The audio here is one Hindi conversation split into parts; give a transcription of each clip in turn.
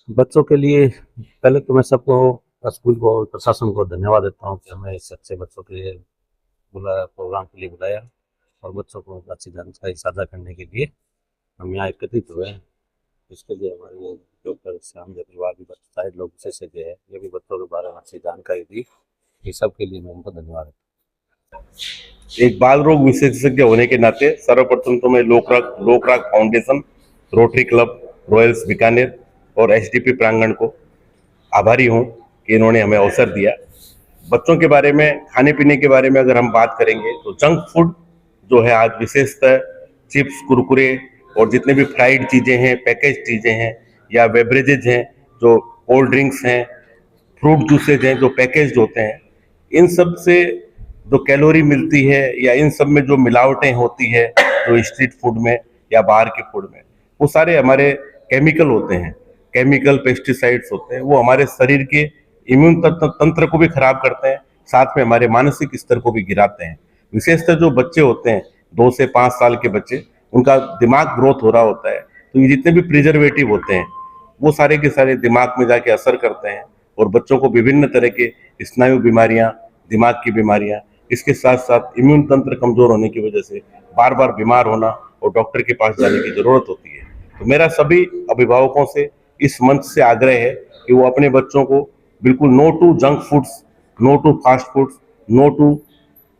बच्चों के लिए पहले तो मैं सबको स्कूल को और प्रशासन को धन्यवाद देता हूँ कि हमें इस अच्छे बच्चों के लिए बुलाया, प्रोग्राम के लिए बुलाया और बच्चों को अच्छी जानकारी साझा करने के लिए हम यहाँ एकत्रित हुए हैं। इसके लिए हमारे ये डॉक्टर श्याम अग्रवाल भी साइड लोग विशेषज्ञ है, ये भी बच्चों के बारे में अच्छी जानकारी दी। ये सब के लिए मैं उनको धन्यवाद देता एक बाल रोग विशेषज्ञ होने के नाते सर्वप्रथम तो मैं Lokrag foundation, Rotary club, Royals Bikaner और एचडीपी प्रांगण को आभारी हूं कि इन्होंने हमें अवसर दिया। बच्चों के बारे में, खाने पीने के बारे में अगर हम बात करेंगे तो जंक फूड जो है आज विशेषतः चिप्स, कुरकुरे और जितने भी फ्राइड चीजें हैं, पैकेज चीजें हैं या बेवरेजेज हैं, जो कोल्ड ड्रिंक्स हैं, फ्रूट जूसेज हैं जो पैकेज होते हैं, इन सब से जो कैलोरी मिलती है या इन सब में जो मिलावटें होती है जो स्ट्रीट फूड में या बाहर के फूड में, वो सारे हमारे केमिकल होते हैं, केमिकल पेस्टिसाइड्स होते हैं। वो हमारे शरीर के इम्यून तंत्र को भी खराब करते हैं, साथ में हमारे मानसिक स्तर को भी गिराते हैं। विशेषकर जो बच्चे होते हैं 2 से 5 साल के बच्चे, उनका दिमाग ग्रोथ हो रहा होता है, तो ये जितने भी प्रिजर्वेटिव होते हैं वो सारे के सारे दिमाग में जाके असर करते हैं और बच्चों को विभिन्न तरह के स्नायु बीमारियां, दिमाग की बीमारियां, इसके साथ साथ इम्यून तंत्र कमजोर होने की वजह से बार बार बीमार होना और डॉक्टर के पास जाने की जरूरत होती है। तो मेरा सभी अभिभावकों से इस मंच से आग्रह है कि वो अपने बच्चों को बिल्कुल no to junk foods, no to fast foods, no to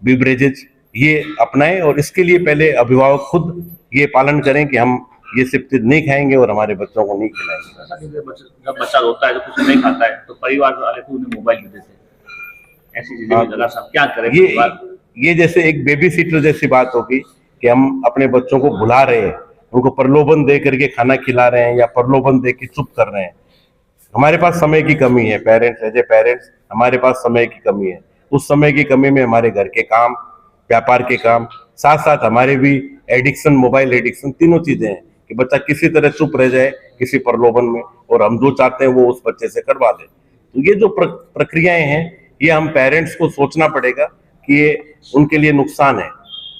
beverages ये अपनाएं और इसके लिए पहले अभिभावक खुद ये पालन करें कि हम ये सब चीज नहीं खाएंगे और हमारे बच्चों को नहीं खिलाएंगे। जब बच्चा रोता है तो कुछ नहीं खाता है तो परिवार वाले को उन्हें मोबाइल दे देते हैं, ऐसी चीजें भी जरा सा क्या करें ये जैसे एक बेबी सीटर जैसी बात होगी कि हम अपने बच्चों को भुला रहे हैं, उनको प्रलोभन दे करके खाना खिला रहे हैं या प्रलोभन दे के चुप कर रहे हैं। हमारे पास समय की कमी है, पेरेंट्स एज ए पेरेंट्स हमारे पास समय की कमी है। उस समय की कमी में हमारे घर के काम, व्यापार के काम, साथ साथ हमारे भी एडिक्शन, मोबाइल एडिक्शन, तीनों चीजें हैं कि बच्चा किसी तरह चुप रह जाए किसी प्रलोभन में और हम जो चाहते हैं वो उस बच्चे से करवा दें। तो ये जो प्रक्रियाएं हैं ये हम पेरेंट्स को सोचना पड़ेगा कि ये उनके लिए नुकसान है।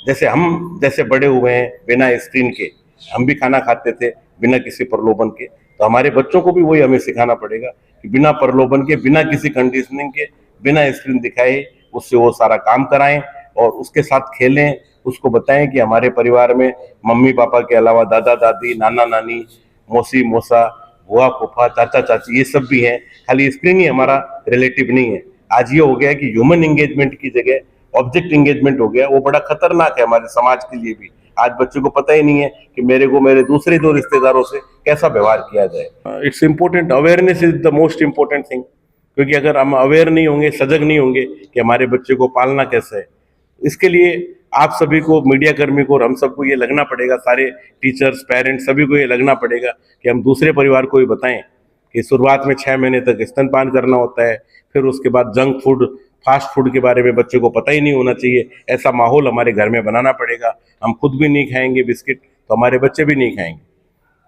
जैसे बड़े हुए हैं बिना स्क्रीन के, हम भी खाना खाते थे बिना किसी प्रलोभन के, तो हमारे बच्चों को भी वही हमें सिखाना पड़ेगा कि बिना प्रलोभन के, बिना किसी कंडीशनिंग के, बिना स्क्रीन दिखाए उससे वो सारा काम कराएं और उसके साथ खेलें। उसको बताएं कि हमारे परिवार में मम्मी पापा के अलावा दादा दादी, नाना नानी, मौसी मौसा, बुआ फूफा, चाचा चाची ये सब भी हैं। खाली स्क्रीन ही हमारा रिलेटिव नहीं है। आज ये हो गया कि ह्यूमन एंगेजमेंट की जगह ऑब्जेक्ट एंगेजमेंट हो गया, वो बड़ा खतरनाक है हमारे समाज के लिए भी। आज बच्चों को पता ही नहीं है कि मेरे को मेरे दूसरे दो रिश्तेदारों से कैसा व्यवहार किया जाए। It's important, awareness is the most important thing, क्योंकि अगर हम अवेयर नहीं होंगे, सजग नहीं होंगे कि हमारे बच्चे को पालना कैसे है, इसके लिए आप सभी को, मीडिया कर्मी को और हम सबको ये लगना पड़ेगा, सारे टीचर्स, पेरेंट्स सभी को ये लगना पड़ेगा कि हम दूसरे परिवार को भी बताएं कि शुरुआत में 6 महीने तक स्तनपान करना होता है, फिर उसके बाद जंक फूड, फास्ट फूड के बारे में बच्चे को पता ही नहीं होना चाहिए। ऐसा माहौल हमारे घर में बनाना पड़ेगा। हम खुद भी नहीं खाएंगे बिस्किट तो हमारे बच्चे भी नहीं खाएंगे।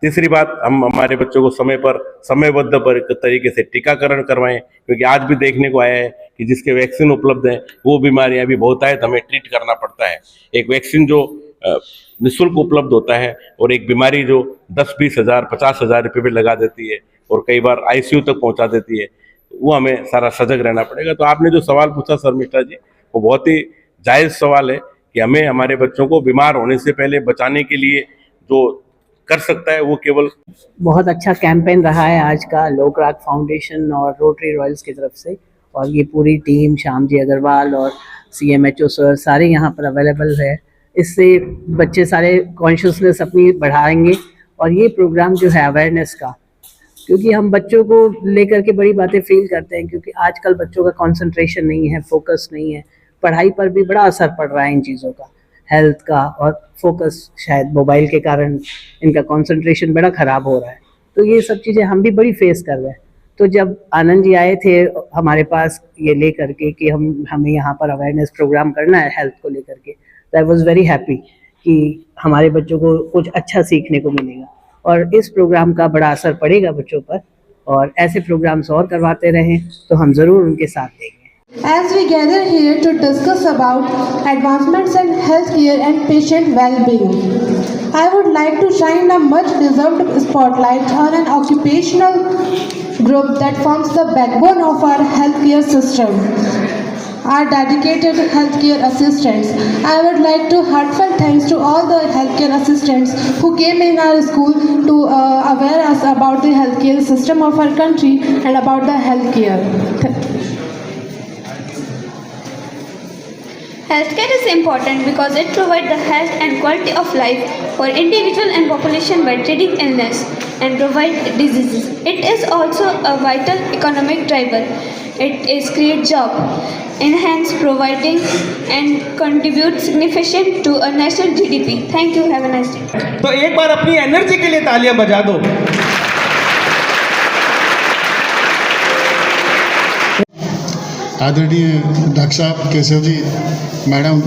तीसरी बात, हम हमारे बच्चों को समय पर, समयबद्ध तरीके से टीकाकरण करवाएं, क्योंकि आज भी देखने को आया है कि जिसके वैक्सीन उपलब्ध है वो बीमारियां भी बहुत है तो हमें ट्रीट करना पड़ता है। एक वैक्सीन जो निःशुल्क उपलब्ध होता है और एक बीमारी जो 10-20 हज़ार 50 हज़ार रुपये में लगा देती है और कई बार आईसीयू तक पहुंचा देती है, वो हमें सारा सजग रहना पड़ेगा। तो आपने जो सवाल पूछा शर्मिष्ठा जी, वो बहुत ही जायज़ सवाल है कि हमें हमारे बच्चों को बीमार होने से पहले बचाने के लिए जो कर सकता है वो केवल। बहुत अच्छा कैंपेन रहा है आज का लोकराग फाउंडेशन और रोटरी रॉयल्स की तरफ से, और ये पूरी टीम, श्याम जी अग्रवाल और CMHO सर सारे यहाँ पर अवेलेबल है। इससे बच्चे सारे कॉन्शियसनेस अपनी बढ़ाएंगे और ये प्रोग्राम जो है अवेयरनेस का, क्योंकि हम बच्चों को लेकर के बड़ी बातें फील करते हैं, क्योंकि आजकल बच्चों का कंसंट्रेशन नहीं है, फोकस नहीं है, पढ़ाई पर भी बड़ा असर पड़ रहा है इन चीज़ों का, हेल्थ का, और फोकस शायद मोबाइल के कारण इनका कंसंट्रेशन बड़ा ख़राब हो रहा है। तो ये सब चीज़ें हम भी बड़ी फेस कर रहे हैं। तो जब आनंद जी आए थे हमारे पास ये ले करके कि हमें यहाँ पर अवेयरनेस प्रोग्राम करना है हेल्थ को लेकर के, तो आई वॉज वेरी हैप्पी कि हमारे बच्चों को कुछ अच्छा सीखने को मिलेगा और इस प्रोग्राम का बड़ा असर पड़ेगा बच्चों पर, और ऐसे प्रोग्राम्स और करवाते रहें तो हम ज़रूर उनके साथ देंगे। As we gather here to discuss about advancements in healthcare and patient well-being, I would like to shine a much-deserved spotlight on an occupational group that forms the backbone of our healthcare system, our dedicated healthcare assistants. I would like to heartfelt thanks to all the healthcare assistants who came in our school to aware us about the healthcare system of our country and about the healthcare. Healthcare is important because it provides the health and quality of life for individual and population by treating illness and provide diseases. It is also a vital economic driver. It is create job, enhance providing and contribute significant to a national GDP. Thank you. Have a nice day. तो एक बार अपनी एनर्जी के लिए तालियां बजा दो। आदरणीय डॉक्टर साहब केशव जी, मैडम,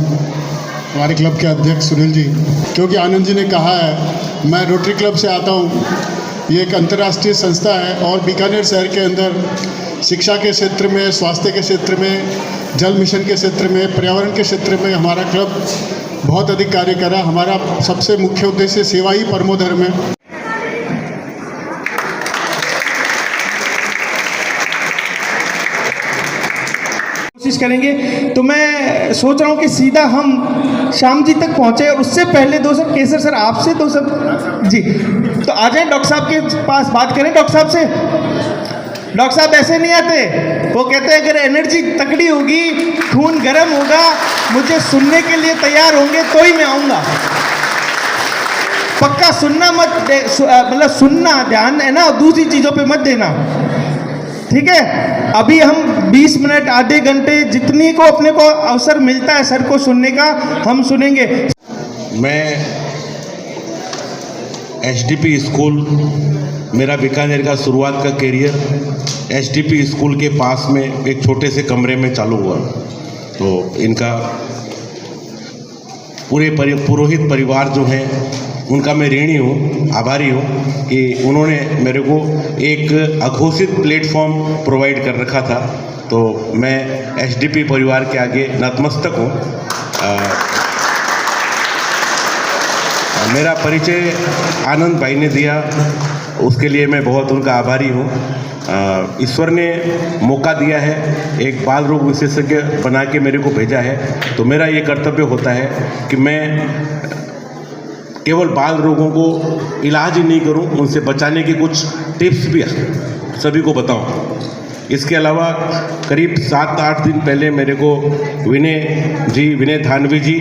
हमारे क्लब के अध्यक्ष सुनील जी, क्योंकि आनंद जी ने कहा है, मैं रोटरी क्लब से आता हूँ। ये एक अंतर्राष्ट्रीय संस्था है और बीकानेर शहर के अंदर शिक्षा के क्षेत्र में, स्वास्थ्य के क्षेत्र में, जल मिशन के क्षेत्र में, पर्यावरण के क्षेत्र में हमारा क्लब बहुत अधिक कार्य करा। हमारा सबसे मुख्य उद्देश्य सेवा ही परमो धर्म है। कोशिश करेंगे, तो मैं सोच रहा हूँ कि सीधा हम श्याम जी तक पहुँचे और उससे पहले दो सब केसर सर आपसे दो सब जी, तो आ जाएं डॉक्टर साहब के पास, बात करें डॉक्टर साहब से। डॉक्टर साहब ऐसे नहीं आते, वो कहते हैं अगर एनर्जी तकड़ी होगी, खून गर्म होगा, मुझे सुनने के लिए तैयार होंगे तो ही मैं आऊँगा। पक्का सुनना मत, मतलब सुनना ध्यान है ना, दूसरी चीज़ों पे मत देना, ठीक है। अभी हम 20 मिनट, आधे घंटे, जितनी को अपने को अवसर मिलता है सर को सुनने का, हम सुनेंगे। मैं एचडीपी स्कूल, मेरा बीकानेर का शुरुआत का करियर एचडीपी स्कूल के पास में एक छोटे से कमरे में चालू हुआ। तो इनका पूरे पुरोहित परिवार जो है उनका मैं ऋणी हूँ, आभारी हूँ कि उन्होंने मेरे को एक अघोषित प्लेटफॉर्म प्रोवाइड कर रखा था। तो मैं एचडीपी परिवार के आगे नतमस्तक हूँ। मेरा परिचय आनंद भाई ने दिया, उसके लिए मैं बहुत उनका आभारी हूँ। ईश्वर ने मौका दिया है, एक बाल रोग विशेषज्ञ बना के मेरे को भेजा है, तो मेरा ये कर्तव्य होता है कि मैं केवल बाल रोगों को इलाज ही नहीं करूं, उनसे बचाने के कुछ टिप्स भी सभी को बताऊं। इसके अलावा करीब 7-8 दिन पहले मेरे को विनय थानवी जी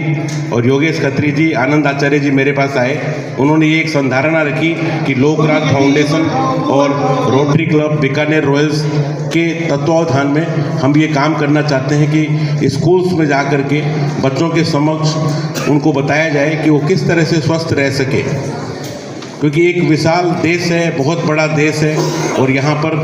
और योगेश खत्री जी, आनंद आचार्य जी मेरे पास आए। उन्होंने ये एक संधारणा रखी कि लोकराग फाउंडेशन और रोटरी क्लब बीकानेर रॉयल्स के तत्वावधान में हम ये काम करना चाहते हैं कि स्कूल्स में जा कर के बच्चों के समक्ष उनको बताया जाए कि वो किस तरह से स्वस्थ रह सके, क्योंकि एक विशाल देश है, बहुत बड़ा देश है, और यहाँ पर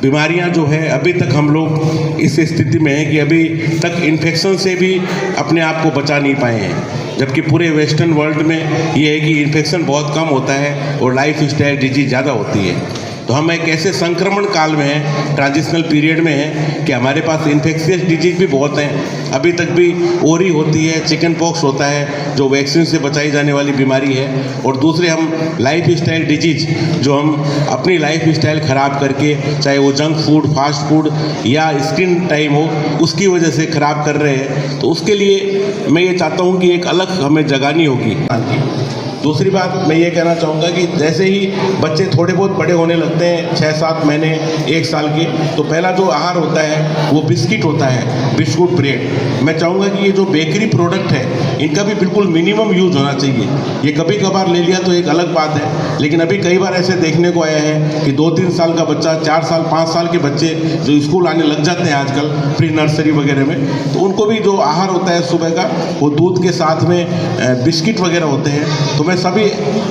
बीमारियां जो है अभी तक हम लोग इस स्थिति में हैं कि अभी तक इन्फेक्शन से भी अपने आप को बचा नहीं पाए हैं, जबकि पूरे वेस्टर्न वर्ल्ड में ये है कि इन्फेक्शन बहुत कम होता है और लाइफ स्टाइल डिजीज ज़्यादा होती है। तो हम एक ऐसे संक्रमण काल में हैं, ट्रांजिशनल पीरियड में हैं कि हमारे पास इन्फेक्शियस डिजीज भी बहुत हैं। अभी तक भी ओरी होती है, चिकन पॉक्स होता है जो वैक्सीन से बचाई जाने वाली बीमारी है, और दूसरे हम लाइफ स्टाइल डिजीज जो हम अपनी लाइफ स्टाइल ख़राब करके, चाहे वो जंक फूड, फास्ट फूड या स्क्रीन टाइम हो, उसकी वजह से ख़राब कर रहे हैं। तो उसके लिए मैं ये चाहता हूँ कि एक अलग हमें जगानी होगी। दूसरी बात मैं ये कहना चाहूँगा कि जैसे ही बच्चे थोड़े बहुत बड़े होने लगते हैं, 6-7 महीने, 1 साल के, तो पहला जो आहार होता है वो बिस्किट होता है, बिस्कुट, ब्रेड। मैं चाहूँगा कि ये जो बेकरी प्रोडक्ट है इनका भी बिल्कुल मिनिमम यूज होना चाहिए। ये कभी कभार ले लिया तो एक अलग बात है, लेकिन अभी कई बार ऐसे देखने को आया है कि 2-3 साल का बच्चा, 4 साल, 5 साल के बच्चे जो स्कूल आने लग जाते हैं आजकल प्री नर्सरी वगैरह में, तो उनको भी जो आहार होता है सुबह का, वो दूध के साथ में बिस्किट वगैरह होते हैं। तो मैं सभी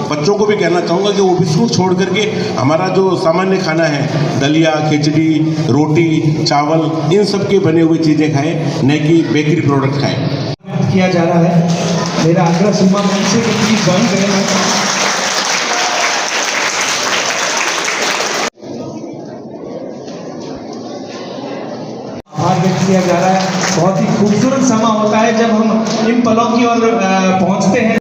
बच्चों को भी कहना चाहूँगा कि वो बिस्कुट छोड़ करके हमारा जो सामान्य खाना है, दलिया, खिचड़ी, रोटी, चावल, इन सब के बने हुए चीज़ें खाएं, न कि बेकरी प्रोडक्ट खाएं। किया जा रहा है, मेरा आग्रह सुनवा मंच से कि प्लीज ज्वाइन करें। किया जा रहा है। बहुत ही खूबसूरत समा होता है जब हम इन पलों की ओर पहुंचते हैं।